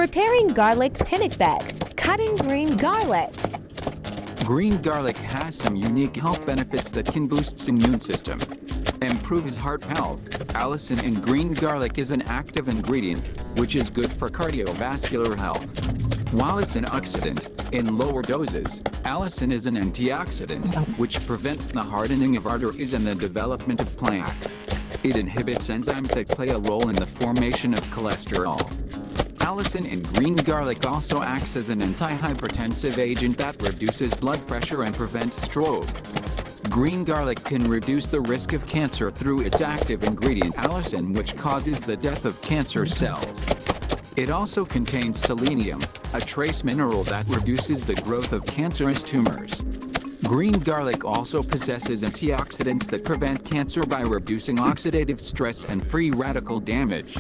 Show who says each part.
Speaker 1: Preparing garlic pinakbet. Cutting green garlic.
Speaker 2: Green garlic has some unique health benefits that can boost immune system. Improves heart health. Allicin in green garlic is an active ingredient, which is good for cardiovascular health. While it's an oxidant, in lower doses, allicin is an antioxidant, which prevents the hardening of arteries and the development of plaque. It inhibits enzymes that play a role in the formation of cholesterol. Allicin in green garlic also acts as an anti-hypertensive agent that reduces blood pressure and prevents stroke. Green garlic can reduce the risk of cancer through its active ingredient allicin, which causes the death of cancer cells. It also contains selenium, a trace mineral that reduces the growth of cancerous tumors. Green garlic also possesses antioxidants that prevent cancer by reducing oxidative stress and free radical damage.